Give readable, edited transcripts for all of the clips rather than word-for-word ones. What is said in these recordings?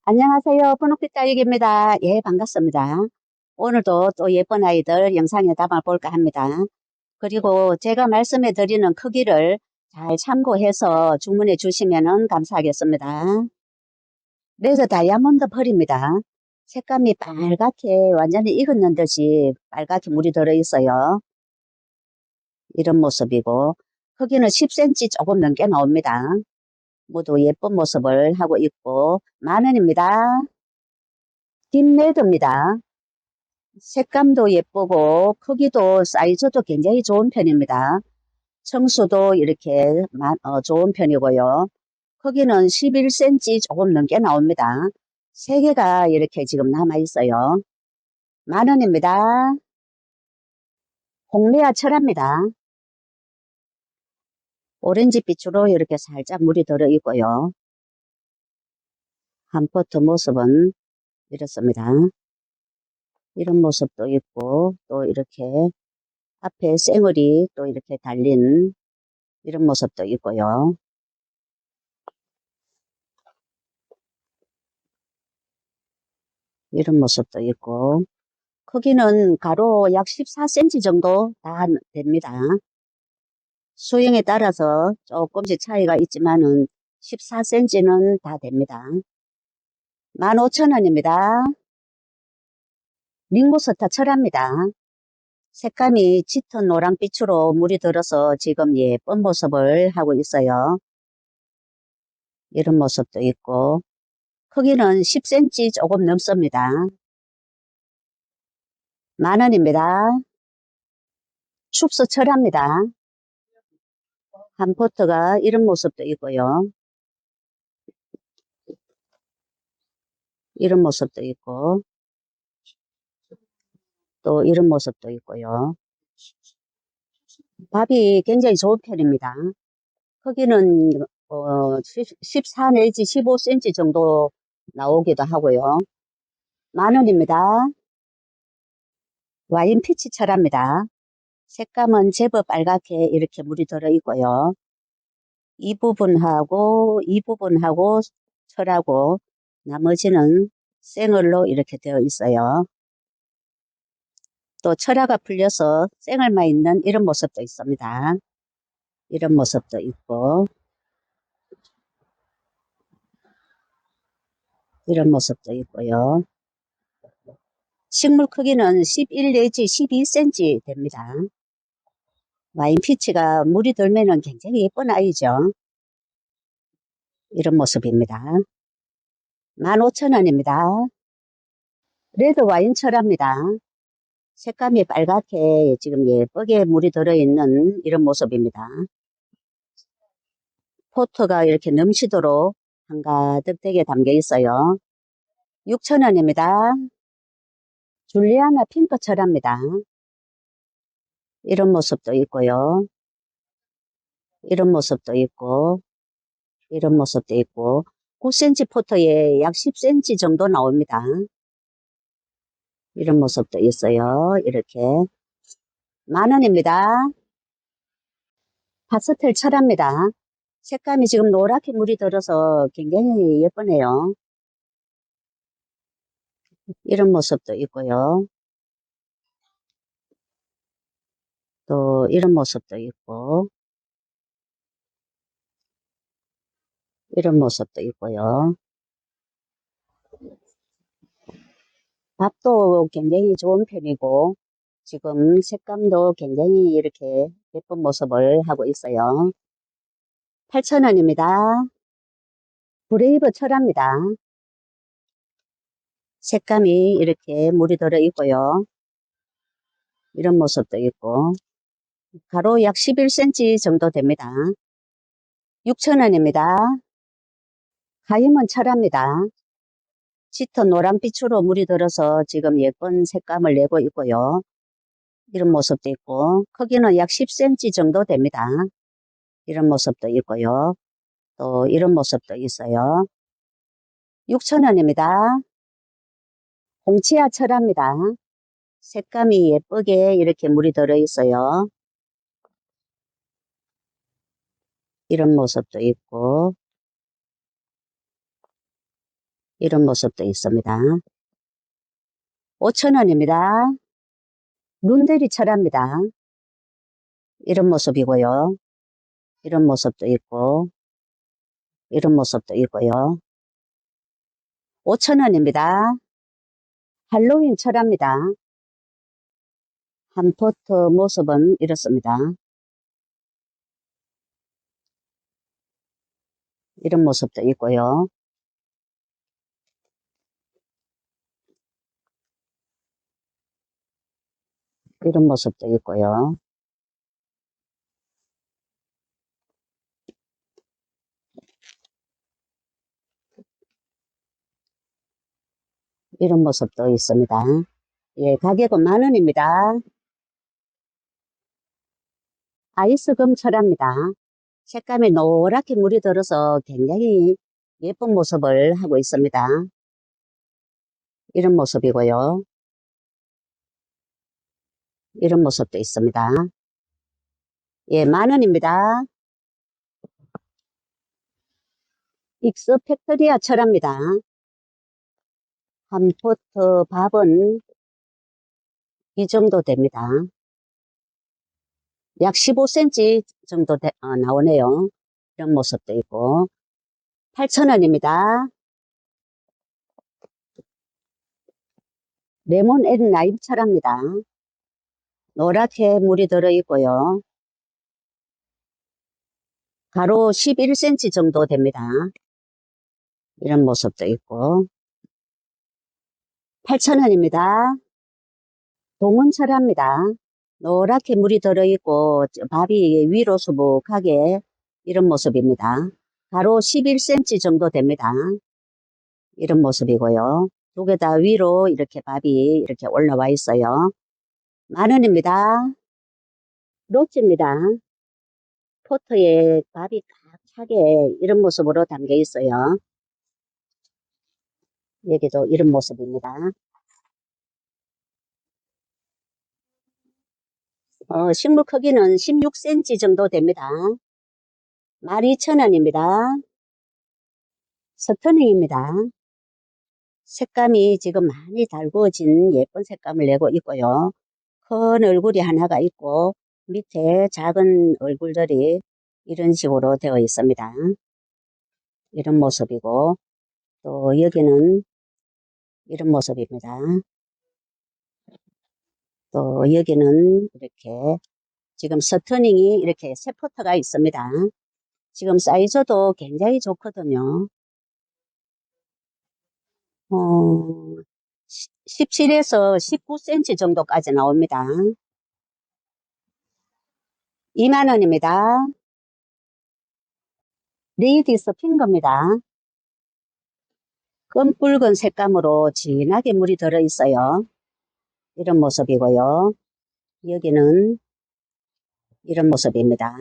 안녕하세요. 분홍빛 딸기입니다. 예, 반갑습니다. 오늘도 또 예쁜 아이들 영상에 담아 볼까 합니다. 그리고 제가 말씀해 드리는 크기를 잘 참고해서 주문해 주시면 감사하겠습니다. 레드 다이아몬드 펄입니다. 색감이 빨갛게 완전히 익었는 듯이 빨갛게 물이 들어 있어요. 이런 모습이고 크기는 10cm 조금 넘게 나옵니다. 모두 예쁜 모습을 하고 있고 10,000원입니다. 딥레드입니다. 색감도 예쁘고 크기도 사이즈도 굉장히 좋은 편입니다. 청수도 이렇게 좋은 편이고요. 크기는 11cm 조금 넘게 나옵니다. 3개가 이렇게 지금 남아 있어요. 10,000원입니다. 홍매화 철합니다. 오렌지빛으로 이렇게 살짝 물이 들어 있고요. 한 포트 모습은 이렇습니다. 이런 모습도 있고 또 이렇게 앞에 쌩얼이 또 이렇게 달린 이런 모습도 있고요. 이런 모습도 있고 크기는 가로 약 14cm 정도 다 됩니다. 수영에 따라서 조금씩 차이가 있지만은 14cm는 다 됩니다. 15,000원입니다. 링고스타 철합니다. 색감이 짙은 노란빛으로 물이 들어서 지금 예쁜 모습을 하고 있어요. 이런 모습도 있고 크기는 10cm 조금 넘습니다. 10,000원입니다. 춥스 철합니다. 한 포트가 이런 모습도 있고요. 이런 모습도 있고 또 이런 모습도 있고요. 밥이 굉장히 좋은 편입니다. 크기는 14 내지 15cm 정도 나오기도 하고요. 10,000원입니다. 와인 피치 철합니다. 색감은 제법 빨갛게 이렇게 물이 들어 있고요. 이 부분하고 철하고 나머지는 생얼로 이렇게 되어 있어요. 또 철화가 풀려서 생얼만 있는 이런 모습도 있습니다. 이런 모습도 있고 이런 모습도 있고요. 식물 크기는 11 내지 12cm 됩니다. 와인 피치가 물이 들면은 굉장히 예쁜 아이죠. 이런 모습입니다. 15,000원입니다. 레드 와인 철합니다. 색감이 빨갛게 지금 예쁘게 물이 들어있는 이런 모습입니다. 포트가 이렇게 넘치도록 한가득 되게 담겨 있어요. 6,000원입니다. 줄리아나 핑크 철합니다. 이런 모습도 있고요. 이런 모습도 있고 이런 모습도 있고 9cm 포트에 약 10cm 정도 나옵니다. 이런 모습도 있어요. 이렇게 10,000원입니다. 파스텔 철합니다. 색감이 지금 노랗게 물이 들어서 굉장히 예쁘네요. 이런 모습도 있고요. 또 이런 모습도 있고 이런 모습도 있고요. 밥도 굉장히 좋은 편이고 지금 색감도 굉장히 이렇게 예쁜 모습을 하고 있어요. 8,000원입니다. 브레이브 철합니다. 색감이 이렇게 물이 들어 있고요. 이런 모습도 있고 가로 약 11cm 정도 됩니다. 6,000원입니다. 가임은 철합니다. 짙은 노란빛으로 물이 들어서 지금 예쁜 색감을 내고 있고요. 이런 모습도 있고 크기는 약 10cm 정도 됩니다. 이런 모습도 있고요. 또 이런 모습도 있어요. 6,000원입니다. 홍치아 철합니다. 색감이 예쁘게 이렇게 물이 들어 있어요. 이런 모습도 있고 이런 모습도 있습니다. 5,000원입니다. 눈대리 철합니다. 이런 모습이고요. 이런 모습도 있고, 이런 모습도 있고요. 5,000원입니다. 할로윈 철합니다. 한 포트 모습은 이렇습니다. 이런 모습도 있고요. 이런 모습도 있고요. 이런 모습도 있습니다. 예, 가격은 10,000원입니다. 아이스금 철합니다. 색감이 노랗게 물이 들어서 굉장히 예쁜 모습을 하고 있습니다. 이런 모습이고요. 이런 모습도 있습니다. 예, 10,000원입니다. 익스 팩토리아 철합니다. 한 포트 밥은 이 정도 됩니다. 약 15cm 정도 나오네요. 이런 모습도 있고. 8,000원입니다. 레몬 앤 라임 철합니다. 노랗게 물이 들어있고요. 가로 11cm 정도 됩니다. 이런 모습도 있고. 8,000원입니다. 동원철합니다. 노랗게 물이 들어있고 밥이 위로 수북하게 이런 모습입니다. 가로 11cm 정도 됩니다. 이런 모습이고요. 두 개 다 위로 이렇게 밥이 이렇게 올라와 있어요. 10,000원입니다. 로즈입니다. 포트에 밥이 꽉 차게 이런 모습으로 담겨 있어요. 여기도 이런 모습입니다. 식물 크기는 16cm 정도 됩니다. 12,000원입니다. 스토닝입니다. 색감이 지금 많이 달구어진 예쁜 색감을 내고 있고요. 큰 얼굴이 하나가 있고 밑에 작은 얼굴들이 이런 식으로 되어 있습니다. 이런 모습이고 또 여기는 이런 모습입니다. 또 여기는 이렇게 지금 스토닝이 이렇게 세 포트가 있습니다. 지금 사이즈도 굉장히 좋거든요. 17에서 19cm 정도까지 나옵니다. 20,000원입니다. 레이디스 핑거입니다. 검붉은 색감으로 진하게 물이 들어있어요. 이런 모습이고요. 여기는 이런 모습입니다.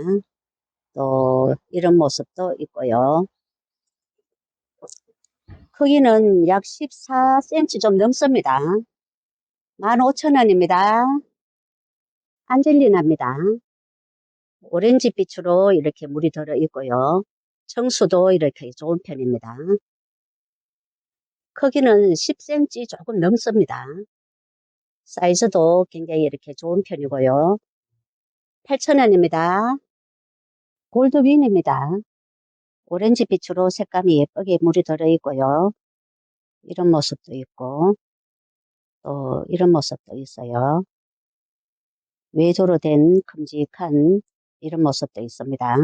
또 이런 모습도 있고요. 크기는 약 14cm 좀 넘습니다. 15,000원입니다. 안젤리나입니다. 오렌지 빛으로 이렇게 물이 들어있고요. 청수도 이렇게 좋은 편입니다. 크기는 10cm 조금 넘습니다. 사이즈도 굉장히 이렇게 좋은 편이고요. 8,000원입니다. 골드윈입니다. 오렌지 빛으로 색감이 예쁘게 물이 들어있고요. 이런 모습도 있고 또 이런 모습도 있어요. 외조로 된 큼직한 이런 모습도 있습니다.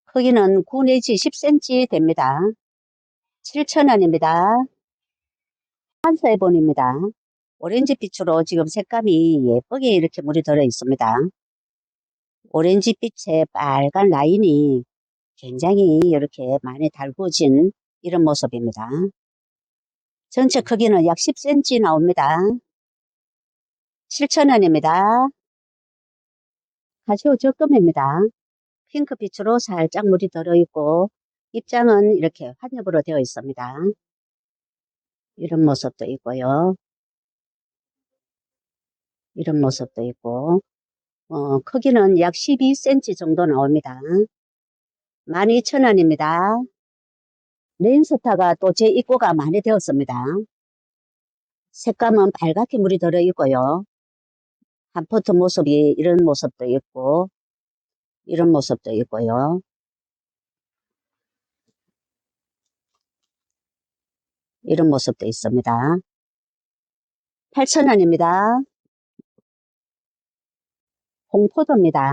크기는 9 내지 10cm 됩니다. 7,000원입니다. 한사해본입니다. 오렌지 빛으로 지금 색감이 예쁘게 이렇게 물이 들어 있습니다. 오렌지 빛의 빨간 라인이 굉장히 이렇게 많이 달구어진 이런 모습입니다. 전체 크기는 약 10cm 나옵니다. 7,000원입니다. 가시오 적금입니다. 핑크빛으로 살짝 물이 들어있고 입장은 이렇게 환엽으로 되어 있습니다. 이런 모습도 있고요. 이런 모습도 있고 크기는 약 12cm 정도 나옵니다. 12,000원입니다. 레인스타가 또 재입고가 많이 되었습니다. 색감은 빨갛게 물이 들어있고요. 한 포트 모습이 이런 모습도 있고 이런 모습도 있고요. 이런 모습도 있습니다. 8,000원입니다. 홍포도입니다.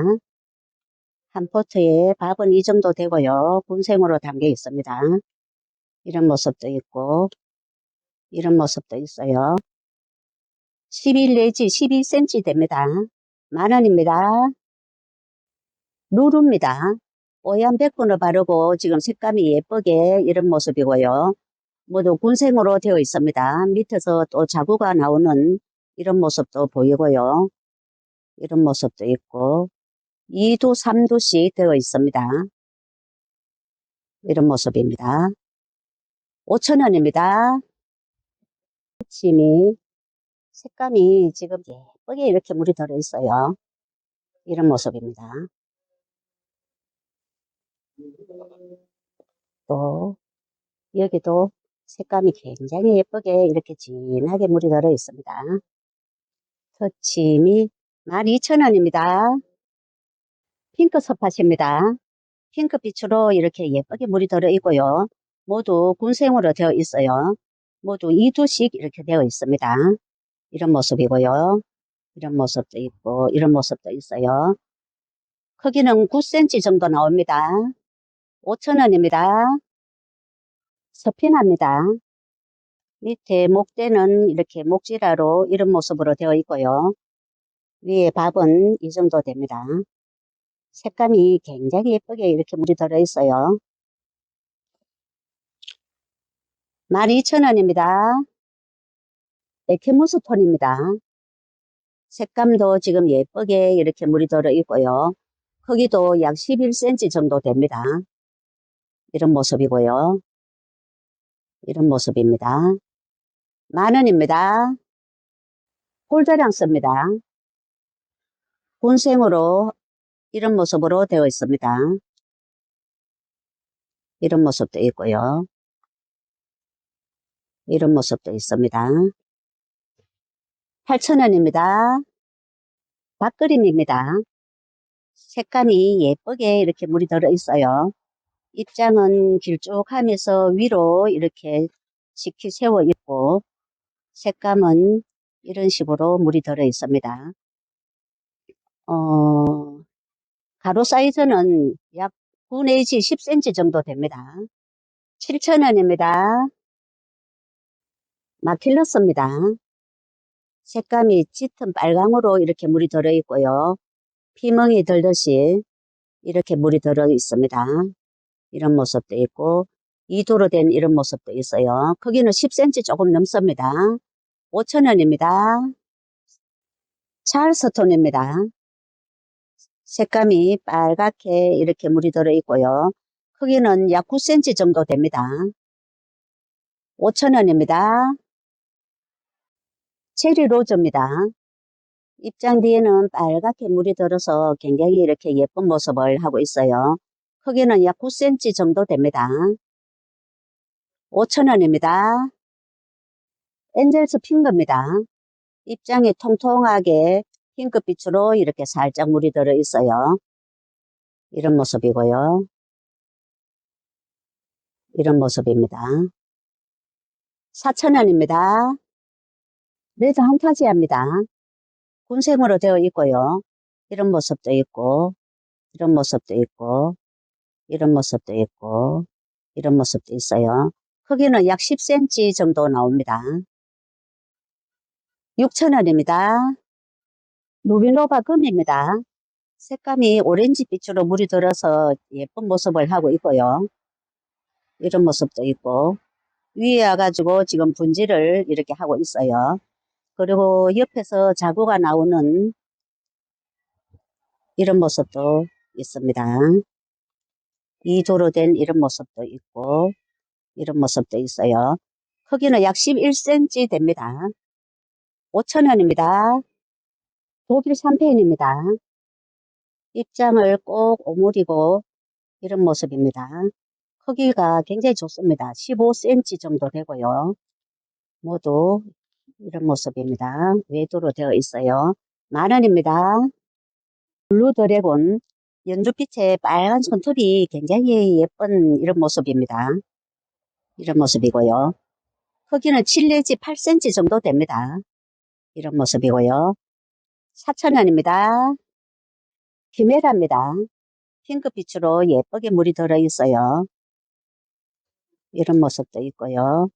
한 포트에 밥은 이 정도 되고요. 군생으로 담겨 있습니다. 이런 모습도 있고 이런 모습도 있어요. 11 내지 12cm 됩니다. 만원입니다. 루루입니다. 뽀얀 백분을 바르고 지금 색감이 예쁘게 이런 모습이고요. 모두 군생으로 되어 있습니다. 밑에서 또 자구가 나오는 이런 모습도 보이고요. 이런 모습도 있고 2두 3두씩 되어 있습니다. 이런 모습입니다. 5,000원입니다. 침이 색감이 지금 예쁘게 이렇게 물이 들어 있어요. 이런 모습입니다. 또 여기도 색감이 굉장히 예쁘게 이렇게 진하게 물이 들어 있습니다. 터침이 12,000원입니다. 핑크 스팟입니다. 핑크빛으로 이렇게 예쁘게 물이 들어 있고요. 모두 군생으로 되어 있어요. 모두 2두씩 이렇게 되어 있습니다. 이런 모습이고요. 이런 모습도 있고 이런 모습도 있어요. 크기는 9cm 정도 나옵니다. 5,000원입니다. 서핀합니다. 밑에 목대는 이렇게 목지라로 이런 모습으로 되어 있고요. 위에 밥은 이 정도 됩니다. 색감이 굉장히 예쁘게 이렇게 물이 들어 있어요. 12,000원입니다. 에케무스 톤입니다. 색감도 지금 예쁘게 이렇게 물이 들어 있고요. 크기도 약 11cm 정도 됩니다. 이런 모습이고요. 이런 모습입니다. 만원입니다. 폴더량 씁니다. 군생으로 이런 모습으로 되어 있습니다. 이런 모습도 있고요. 이런 모습도 있습니다. 8,000원입니다. 밥그림입니다. 색감이 예쁘게 이렇게 물이 들어 있어요. 입장은 길쭉하면서 위로 이렇게 치키 세워 있고 색감은 이런 식으로 물이 들어 있습니다. 가로 사이즈는 약 9 내지 10cm 정도 됩니다. 7,000원입니다. 마킬러스입니다. 색감이 짙은 빨강으로 이렇게 물이 들어 있고요. 피멍이 들듯이 이렇게 물이 들어 있습니다. 이런 모습도 있고 2도로 된 이런 모습도 있어요. 크기는 10cm 조금 넘습니다. 5,000원입니다. 찰스톤입니다. 색감이 빨갛게 이렇게 물이 들어 있고요. 크기는 약 9cm 정도 됩니다. 5,000원입니다. 체리 로즈입니다. 입장 뒤에는 빨갛게 물이 들어서 굉장히 이렇게 예쁜 모습을 하고 있어요. 크기는 약 9cm 정도 됩니다. 5,000원입니다. 엔젤스 핑크입니다. 입장이 통통하게 핑크빛으로 이렇게 살짝 물이 들어 있어요. 이런 모습이고요. 이런 모습입니다. 4,000원입니다. 레드 한타지아입니다. 군생으로 되어 있고요. 이런 모습도 있고 이런 모습도 있고 이런 모습도 있고 이런 모습도 있어요. 크기는 약 10cm 정도 나옵니다. 6,000원입니다. 루비노바 금입니다. 색감이 오렌지빛으로 물이 들어서 예쁜 모습을 하고 있고요. 이런 모습도 있고 위에 와가지고 지금 분질을 이렇게 하고 있어요. 그리고 옆에서 자구가 나오는 이런 모습도 있습니다. 2도로 된 이런 모습도 있고 이런 모습도 있어요. 크기는 약 11cm 됩니다. 5,000원입니다. 독일 샴페인입니다. 입장을 꼭 오므리고 이런 모습입니다. 크기가 굉장히 좋습니다. 15cm 정도 되고요. 모두 이런 모습입니다. 외도로 되어 있어요. 10,000원입니다. 블루드래곤 연두빛의 빨간 손톱이 굉장히 예쁜 이런 모습입니다. 이런 모습이고요. 크기는 7 내지 8cm 정도 됩니다. 이런 모습이고요. 4,000원입니다. 키메라입니다. 핑크빛으로 예쁘게 물이 들어있어요. 이런 모습도 있고요.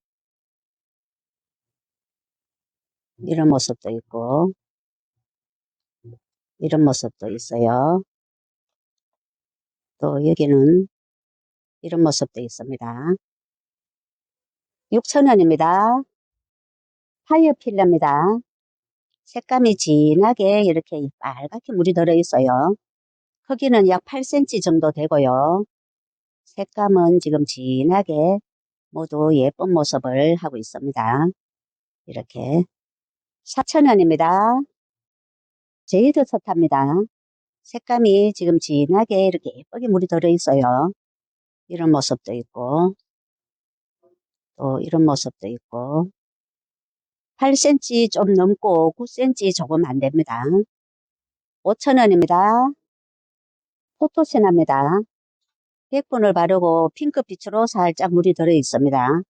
이런 모습도 있고 이런 모습도 있어요. 또 여기는 이런 모습도 있습니다. 6,000원입니다. 파이어필라입니다. 색감이 진하게 이렇게 빨갛게 물이 들어있어요. 크기는 약 8cm 정도 되고요. 색감은 지금 진하게 모두 예쁜 모습을 하고 있습니다. 이렇게 4,000원입니다. 제이드 서탑입니다. 색감이 지금 진하게 이렇게 예쁘게 물이 들어있어요. 이런 모습도 있고 또 이런 모습도 있고 8cm 좀 넘고 9cm 조금 안 됩니다. 5,000원입니다. 포토신합니다. 백분을 바르고 핑크빛으로 살짝 물이 들어 있습니다.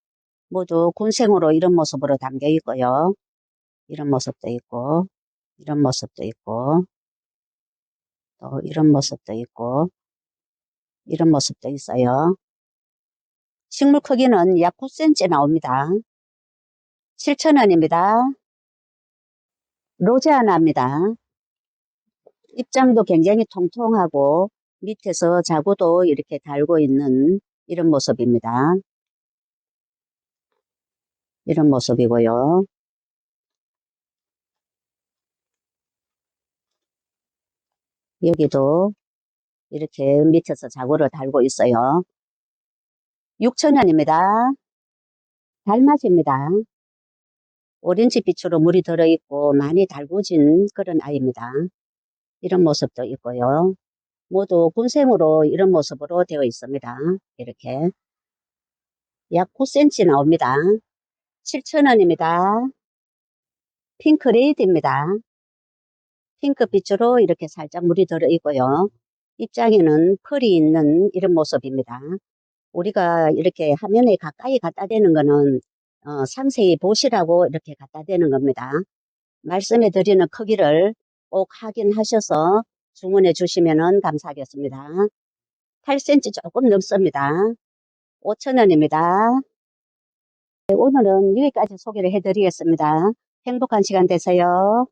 모두 군생으로 이런 모습으로 담겨 있고요. 이런 모습도 있고 이런 모습도 있고 또 이런 모습도 있고 이런 모습도 있어요. 식물 크기는 약 9cm 나옵니다. 7,000원입니다. 로제아나입니다. 입장도 굉장히 통통하고 밑에서 자구도 이렇게 달고 있는 이런 모습입니다. 이런 모습이고요. 여기도 이렇게 밑에서 자구를 달고 있어요. 6,000원입니다. 달맞이입니다. 오렌지 빛으로 물이 들어있고 많이 달구진 그런 아이입니다. 이런 모습도 있고요. 모두 군생으로 이런 모습으로 되어 있습니다. 이렇게 약 9cm 나옵니다. 7,000원입니다. 핑크레이드입니다. 핑크빛으로 이렇게 살짝 물이 들어있고요. 입장에는 펄이 있는 이런 모습입니다. 우리가 이렇게 화면에 가까이 갖다 대는 거는 상세히 보시라고 이렇게 갖다 대는 겁니다. 말씀해 드리는 크기를 꼭 확인하셔서 주문해 주시면 감사하겠습니다. 8cm 조금 넘습니다. 5,000원입니다. 오늘은 여기까지 소개를 해 드리겠습니다. 행복한 시간 되세요.